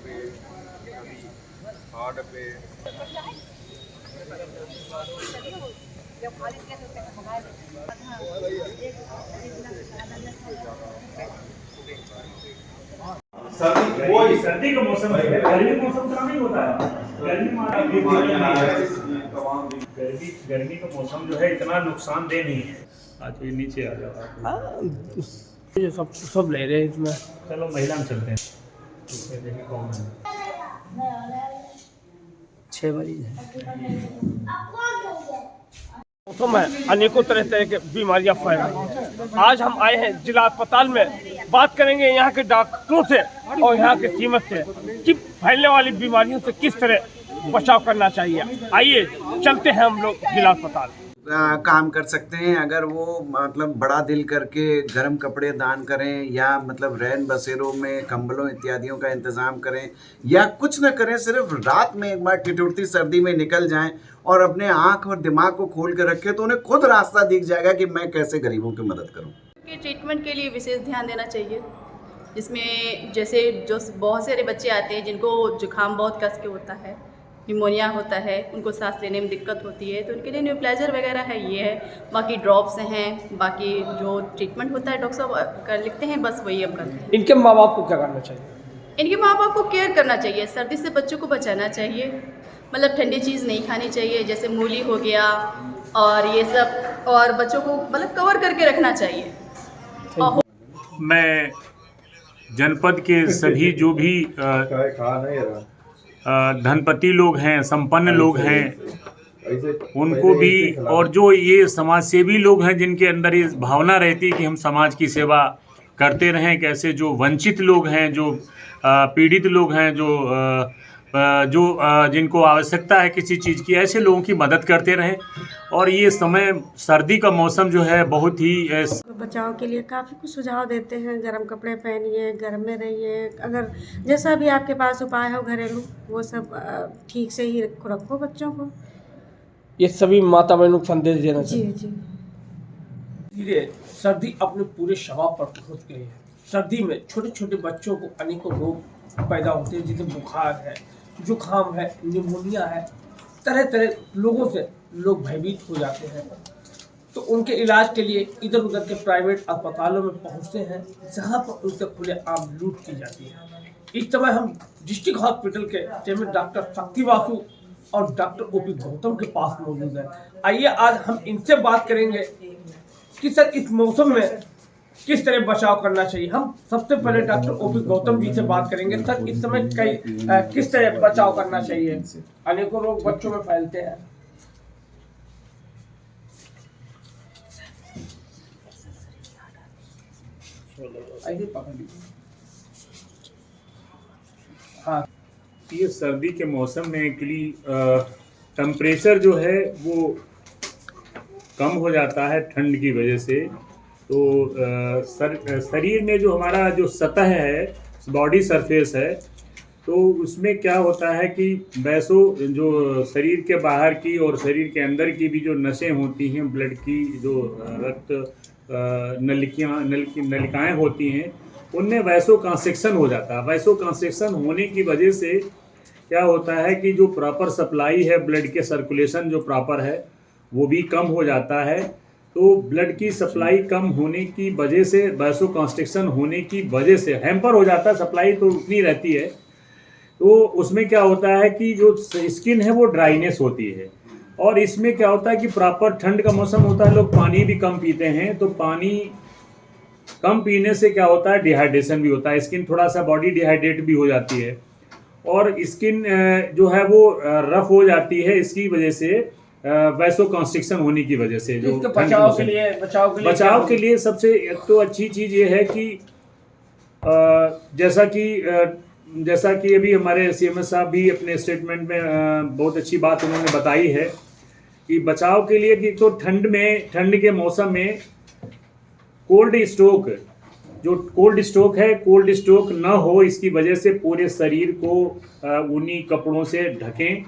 पे, कभी हार्ट पे। सर्दी वही सर्दी का मौसम है, गर्मी का मौसम तो नहीं होता है। गर्मी में गर्मी का मौसम जो है इतना नुकसानदेह नहीं है। आज ये नीचे आ जाओ, ये सब ले रहे हैं इसमें। चलो महिला में चलते हैं। इसमें देखिए कौन है। 6 मरीज हैं। मौसम है, अनेकों तरह तरह की बीमारियां फैल रही हैं। आज हम आए हैं जिला अस्पताल में, बात करेंगे यहाँ के डॉक्टरों से और यहाँ के कीमत से कि फैलने वाली बीमारियों से किस तरह बचाव करना चाहिए। आइए चलते हैं हम लोग जिला अस्पताल। काम कर सकते हैं अगर वो मतलब बड़ा दिल करके गर्म कपड़े दान करें, या मतलब रैन बसेरों में कंबलों इत्यादियों का इंतज़ाम करें, या कुछ न करें, सिर्फ रात में एक बार ठिठुरती सर्दी में निकल जाएं और अपने आँख और दिमाग को खोल कर रखें, तो उन्हें खुद रास्ता दिख जाएगा कि मैं कैसे गरीबों की मदद करूं। के ट्रीटमेंट के लिए विशेष ध्यान देना चाहिए, जिसमें जैसे जो बहुत सारे बच्चे आते हैं जिनको जुकाम बहुत कस के होता है, निमोनिया होता है, उनको सांस लेने में दिक्कत होती है, तो उनके लिए न्यूप्लाइजर वगैरह है, ये है। बाकी ड्रॉप्स हैं, बाकी जो ट्रीटमेंट होता है डॉक्टर साहब कर लिखते हैं, बस वही हम करते हैं। इनके माँ बाप को क्या करना चाहिए? इनके माँ बाप को केयर करना चाहिए, सर्दी से बच्चों को बचाना चाहिए, मतलब ठंडी चीज़ नहीं खानी चाहिए, जैसे मूली हो गया और ये सब, और बच्चों को मतलब कवर करके रखना चाहिए। मैं जनपद के सभी जो भी धनपति लोग हैं, संपन्न लोग हैं, उनको भी, और जो ये समाज सेवी लोग हैं जिनके अंदर ये भावना रहती है कि हम समाज की सेवा करते रहें, कैसे जो वंचित लोग हैं, जो पीड़ित लोग हैं, जो जिनको आवश्यकता है किसी चीज़ की, ऐसे लोगों की मदद करते रहें। और ये समय सर्दी का मौसम जो है बहुत ही बचाव के लिए काफ़ी कुछ सुझाव देते हैं। गर्म कपड़े पहनिए, घर में रहिए, अगर जैसा भी आपके पास उपाय हो घरेलू, वो सब ठीक से ही रखो बच्चों को। ये सभी माता बहनों को संदेश देना जी चाहिए। जी। धीरे सर्दी अपने पूरे शबाब पर पहुंच गई है। सर्दी में छोटे छोटे बच्चों को अनेकों रोग पैदा होते हैं, जैसे बुखार है, जुकाम है, निमोनिया है, तरह तरह लोगों से लोग भयभीत हो जाते हैं। तो उनके इलाज के लिए इधर उधर के प्राइवेट अस्पतालों में पहुंचते हैं, जहां पर उनसे खुलेआम लूट की जाती है। इस समय हम डिस्ट्रिक्ट हॉस्पिटल के चेयरमैन डॉक्टर शक्ति वासु और डॉक्टर ओपी गौतम के पास मौजूद है। आइए आज हम इनसे बात करेंगे कि सर इस मौसम में किस तरह बचाव करना चाहिए। हम सबसे पहले डॉक्टर ओपी गौतम जी से बात करेंगे। सर इस समय किस तरह बचाव करना चाहिए? अनेकों रोग बच्चों में फैलते हैं। हाँ, ये सर्दी के मौसम में एक्चुअली टेम्परेचर जो है वो कम हो जाता है ठंड की वजह से। तो शरीर में जो हमारा जो सतह है, बॉडी सरफेस है, तो उसमें क्या होता है कि वैसो जो शरीर के बाहर की और शरीर के अंदर की भी जो नसें होती हैं, ब्लड की जो रक्त नलिकाएं होती हैं, उनमें वैसो कंस्ट्रक्शन हो जाता है। वैसो कंस्ट्रक्शन होने की वजह से क्या होता है कि जो प्रॉपर सप्लाई है, ब्लड के सर्कुलेशन जो प्रॉपर है वो भी कम हो जाता है। तो ब्लड की सप्लाई कम होने की वजह से, वैसो कंस्ट्रक्शन होने की वजह से हैम्पर हो जाता है, सप्लाई तो उतनी रहती है। तो उसमें क्या होता है कि जो स्किन है वो ड्राइनेस होती है। और इसमें क्या होता है कि प्रॉपर ठंड का मौसम होता है, लोग पानी भी कम पीते हैं, तो पानी कम पीने से क्या होता है, डिहाइड्रेशन भी होता है, स्किन थोड़ा सा बॉडी डिहाइड्रेट भी हो जाती है, और स्किन जो है वो रफ हो जाती है इसकी वजह से, वैसो कंस्ट्रक्शन होने की वजह से। जो बचाव के लिए सबसे एक तो अच्छी चीज़ ये है कि जैसा कि अभी हमारे सीएमएस साहब भी अपने स्टेटमेंट में बहुत अच्छी बात उन्होंने बताई है कि बचाव के लिए कि तो ठंड के मौसम में कोल्ड स्टोक है, कोल्ड स्टोक न हो इसकी वजह से पूरे शरीर को ऊनी कपड़ों से ढकें।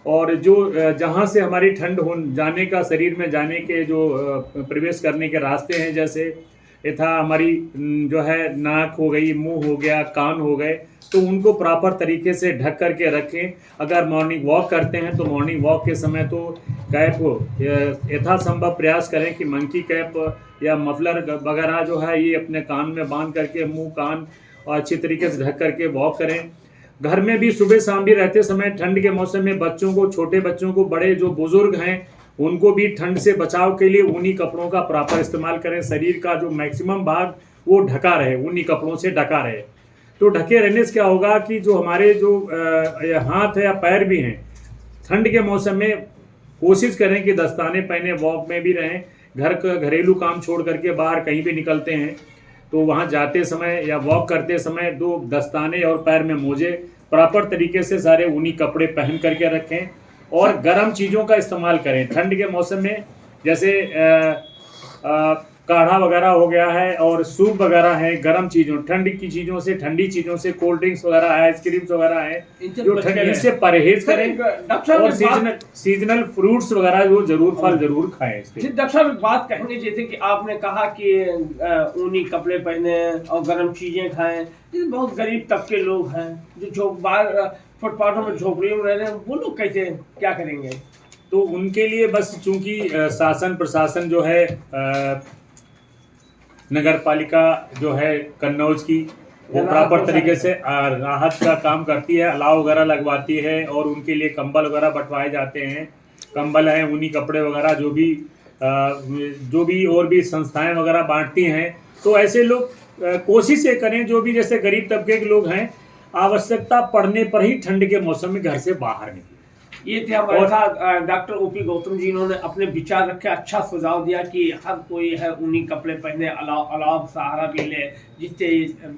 और जो जहाँ से हमारी ठंड हो जाने का, शरीर में जाने के जो प्रवेश करने के रास्ते हैं, जैसे यथा हमारी जो है नाक हो गई, मुंह हो गया, कान हो गए, तो उनको प्रॉपर तरीके से ढक करके रखें। अगर मॉर्निंग वॉक करते हैं तो मॉर्निंग वॉक के समय तो कैप यथासंभव प्रयास करें कि मंकी कैप या मफलर वगैरह जो है ये अपने कान में बांध करके मुंह कान और अच्छी तरीके से ढक करके वॉक करें। घर में भी सुबह शाम भी रहते समय ठंड के मौसम में बच्चों को, छोटे बच्चों को, बड़े जो बुजुर्ग हैं उनको भी ठंड से बचाव के लिए ऊनी कपड़ों का प्रॉपर इस्तेमाल करें। शरीर का जो मैक्सिमम भाग वो ढका रहे, ऊनी कपड़ों से ढका रहे। तो ढके रहने से क्या होगा कि जो हमारे जो हाथ है या पैर भी हैं, ठंड के मौसम में कोशिश करें कि दस्ताने पहने, वॉक में भी रहें। घर का घरेलू काम छोड़ करके बाहर कहीं भी निकलते हैं तो वहाँ जाते समय या वॉक करते समय 2 दस्ताने और पैर में मोजे प्रॉपर तरीके से सारे ऊनी कपड़े पहन करके रखें और गर्म चीज़ों का इस्तेमाल करें। ठंड के मौसम में जैसे काढ़ा वगैरह हो गया है और सूप वगैरह है, गर्म चीज़ों, ठंड की चीज़ों से, ठंडी चीज़ों से, कोल्ड ड्रिंक्स वगैरह है, आइसक्रीम्स वगैरह है, जो ठंडी से परहेज करें और सीजनल फ्रूट्स वगैरह जो जरूर फल जरूर खाएं। इसके डॉक्टर साहब एक बात कहेंगे, जैसे कि आपने कहा कि ऊनी कपड़े पहने और गर्म चीजें खाएं। जैसे बहुत गरीब तबके लोग हैं जो बाहर फुटपाथों में झोपड़ियों में रह रहे हैं, वो लोग कैसे क्या करेंगे? तो उनके लिए बस चूंकि शासन प्रशासन जो है नगर पालिका जो है कन्नौज की, वो प्रॉपर तरीके से राहत का काम करती है, अलाव वगैरह लगवाती है और उनके लिए कंबल वगैरह बंटवाए जाते हैं। कंबल हैं, ऊनी कपड़े वगैरह जो भी और भी संस्थाएं वगैरह बांटती हैं। तो ऐसे लोग कोशिश ये करें, जो भी जैसे गरीब तबके के लोग हैं, आवश्यकता पड़ने पर ही ठंड के मौसम में घर से बाहर निकलें। ये थे हमारे साथ डॉक्टर ओपी गौतम जी। इन्होंने अपने विचार रखे, अच्छा सुझाव दिया कि हर कोई है ऊनी कपड़े पहने, अलाव सहारा भी ले, जिससे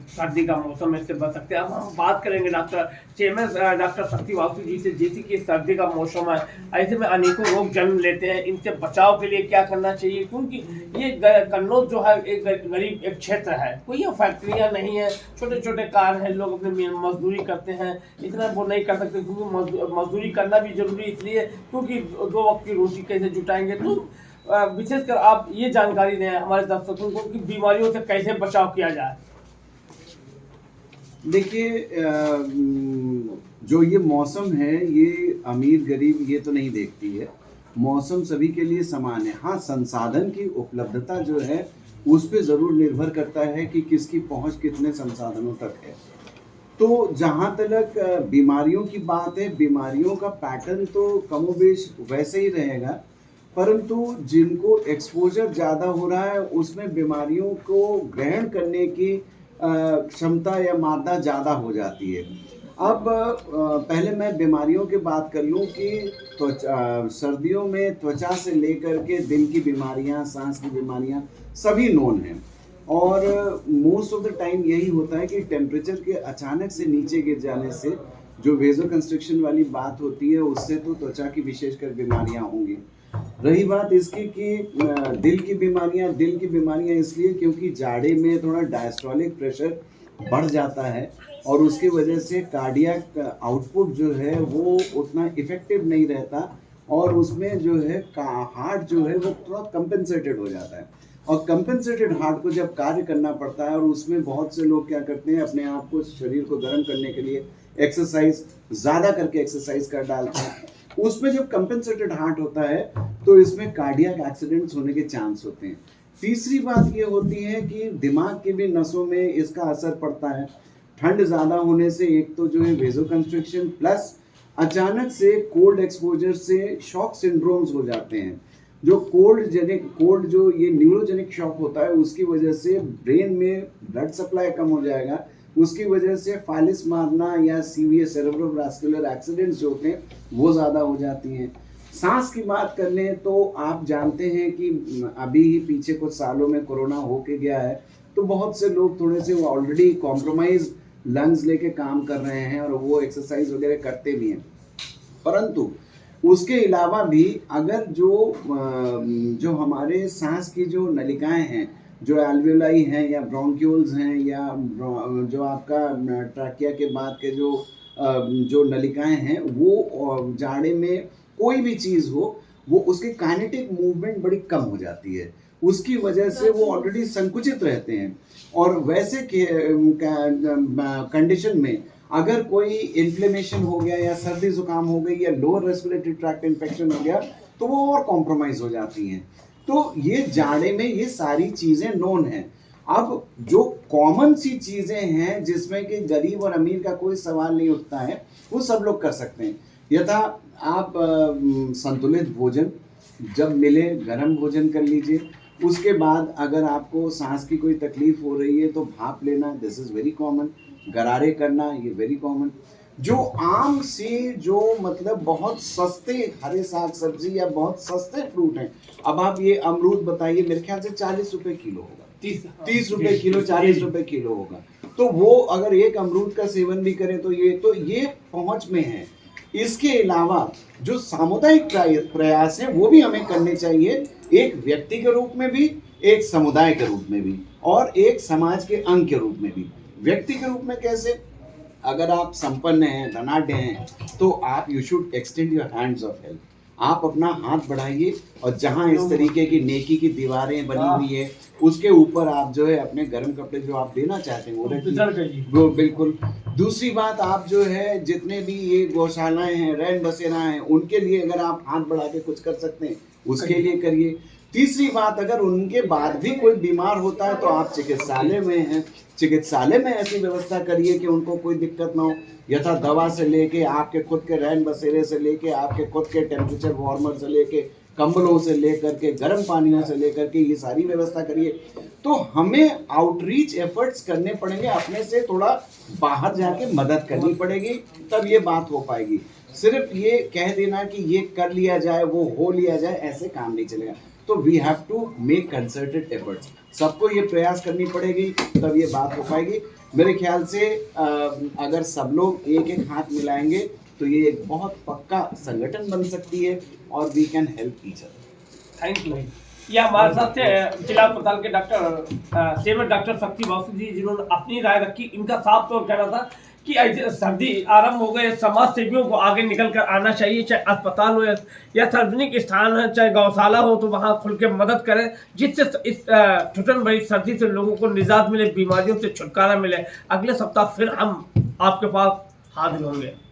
सर्दी का मौसम में से बच सकते हैं। अब हम बात करेंगे डॉक्टर शक्ति वासु जी से, जैसे कि सर्दी का मौसम है, ऐसे में अनेकों रोग जन्म लेते हैं, इनसे बचाव के लिए क्या करना चाहिए? क्योंकि ये कन्नौज जो है एक गरीब एक क्षेत्र है, कोई यहाँ फैक्ट्रियाँ नहीं है, छोटे छोटे कार हैं, लोग अपने मजदूरी करते हैं, इतना वो नहीं कर सकते क्योंकि मजदूरी करना भी जरूरी इसलिए क्योंकि 2 वक्त की रोटी कैसे जुटाएंगे। तो विशेषकर आप ये जानकारी दें हमारे दर्शकों को कि बीमारियों से कैसे बचाव किया जाए। देखिए, जो ये मौसम है ये अमीर गरीब ये तो नहीं देखती है, मौसम सभी के लिए समान है। हाँ, संसाधन की उपलब्धता जो है उस पर ज़रूर निर्भर करता है कि किसकी पहुंच कितने संसाधनों तक है। तो जहाँ तक बीमारियों की बात है, बीमारियों का पैटर्न तो कमोबेश वैसे ही रहेगा, परंतु जिनको एक्सपोजर ज़्यादा हो रहा है उसमें बीमारियों को ग्रहण करने की क्षमता या मादा ज़्यादा हो जाती है। अब पहले मैं बीमारियों की बात कर लूँ कि सर्दियों में त्वचा से लेकर के दिल की बीमारियाँ, सांस की बीमारियाँ सभी नोन हैं और मोस्ट ऑफ द टाइम यही होता है कि टेम्परेचर के अचानक से नीचे गिर जाने से जो वेजो कंस्ट्रिक्शन वाली बात होती है उससे तो त्वचा की विशेषकर बीमारियां होंगी। रही बात इसकी कि दिल की बीमारियां इसलिए क्योंकि जाड़े में थोड़ा डायस्टोलिक प्रेशर बढ़ जाता है और उसकी वजह से कार्डियक आउटपुट जो है वो उतना इफेक्टिव नहीं रहता और उसमें जो है हार्ट जो है वो थोड़ा कंपेंसेटेड हो जाता है और कंपेंसेटेड हार्ट को जब कार्य करना पड़ता है और उसमें बहुत से लोग क्या करते हैं, अपने आप को, शरीर को गर्म करने के लिए एक्सरसाइज ज़्यादा करके एक्सरसाइज कर डालते हैं। उसमें जब कंपेंसेटेड हार्ट होता है तो इसमें कार्डियक एक्सीडेंट्स होने के चांस होते हैं। तीसरी बात ये होती है कि दिमाग की भी नसों में इसका असर पड़ता है। ठंड ज़्यादा होने से एक तो जो है वेजो कंस्ट्रिक्शन प्लस अचानक से कोल्ड एक्सपोजर से शॉक सिंड्रोम्स हो जाते हैं। जो कोल्ड जो ये न्यूरोजेनिक शॉक होता है उसकी वजह से ब्रेन में ब्लड सप्लाई कम हो जाएगा, उसकी वजह से फालिस मारना या सीवियर सेरेब्रोवास्कुलर एक्सीडेंट्स जो होते हैं वो ज़्यादा हो जाती हैं। सांस की बात कर लें तो आप जानते हैं कि अभी ही पीछे कुछ सालों में कोरोना होके गया है तो बहुत से लोग थोड़े से ऑलरेडी कॉम्प्रोमाइज लंग्स लेके काम कर रहे हैं और वो एक्सरसाइज वगैरह करते भी हैं। परंतु उसके अलावा भी अगर जो हमारे सांस की जो नलिकाएं हैं, जो एल्वेलाई हैं या ब्रोंक्यूल्स हैं या जो आपका ट्रैकिया के बाद के जो नलिकाएं हैं वो जाड़े में कोई भी चीज़ हो वो उसकी काइनेटिक मूवमेंट बड़ी कम हो जाती है। उसकी वजह से वो ऑलरेडी संकुचित रहते हैं। और वैसे कंडीशन में अगर कोई इन्फ्लेमेशन हो गया या सर्दी जुकाम हो गई या लोअर रेस्पिरेटरी ट्रैक्ट इन्फेक्शन हो गया तो वो और कॉम्प्रोमाइज हो जाती हैं। तो ये जाड़े में ये सारी चीज़ें नोन हैं। अब जो कॉमन सी चीज़ें हैं जिसमें कि गरीब और अमीर का कोई सवाल नहीं उठता है वो सब लोग कर सकते हैं। यथा आप संतुलित भोजन जब मिले गर्म भोजन कर लीजिए। उसके बाद अगर आपको सांस की कोई तकलीफ हो रही है तो भाप लेना, दिस इज़ वेरी कॉमन। गरारे करना, ये वेरी कॉमन। जो आम से जो मतलब बहुत सस्ते हरे साग सब्जी या बहुत सस्ते फ्रूट हैं, अब आप ये अमरूद बताइए, मेरे ख्याल से 40 रुपए किलो होगा, 30 रुपए किलो, 40 रुपए किलो होगा। तो वो अगर एक अमरूद का सेवन भी करें तो ये पहुंच में है। इसके अलावा जो सामुदायिक प्रयास है वो भी हमें करने चाहिए, एक व्यक्ति के रूप में भी, एक समुदाय के रूप में भी और एक समाज के अंग के रूप में भी। व्यक्ति के रूप में कैसे? अगर आप संपन्न हैं, धनाढ्य हैं, तो आप you should extend your hands of help. आप अपना हाथ बढ़ाइए और जहां इस तरीके की नेकी की दीवारें बनी हुई है उसके ऊपर आप जो है अपने गर्म कपड़े जो आप देना चाहते हैं वो रखिए, वो बिल्कुल। दूसरी बात, आप जो है जितने भी ये गौशालाएं हैं, रैन बसेरा हैं, उनके लिए अगर आप हाथ बढ़ा के कुछ कर सकते हैं उसके लिए करिए। तीसरी बात, अगर उनके बाद भी कोई बीमार होता है तो आप चिकित्सालय में हैं, चिकित्सालय में ऐसी व्यवस्था करिए कि उनको कोई दिक्कत ना हो। यथा दवा से लेके आपके खुद के रैन बसेरे से लेके आपके खुद के टेम्परेचर वार्मर से लेके कंबलों से लेकर के गर्म पानियों से लेकर के ये सारी व्यवस्था करिए। तो हमें आउटरीच एफर्ट्स करने पड़ेंगे, अपने से थोड़ा बाहर जाके मदद करनी पड़ेगी, तब ये बात हो पाएगी। सिर्फ ये कह देना कि ये कर लिया जाए, वो हो लिया जाए, ऐसे काम नहीं चलेगा। तो we have to make concerted efforts, सबको ये प्रयास करनी पड़ेगी तब ये बात हो पाएगी। मेरे ख्याल से अगर सब लोग एक एक हाथ मिलाएंगे तो ये एक बहुत पक्का संगठन बन सकती है और we can help each other. Thank you. ये हमारे साथ थे जिला अस्पताल के डॉक्टर शक्ति बासु जी, जिन्होंने अपनी राय रखी। इनका साफ तौर कहना था कि ऐसे सर्दी आरंभ हो गए, समाज सेवियों को आगे निकल कर आना चाहिए, चाहे अस्पताल हो या सार्वजनिक स्थान है, चाहे गौशाला हो, तो वहाँ खुल के मदद करें, जिससे इस ठुठन भरी सर्दी से लोगों को निजात मिले, बीमारियों से छुटकारा मिले। अगले सप्ताह फिर हम आपके पास हाजिर होंगे।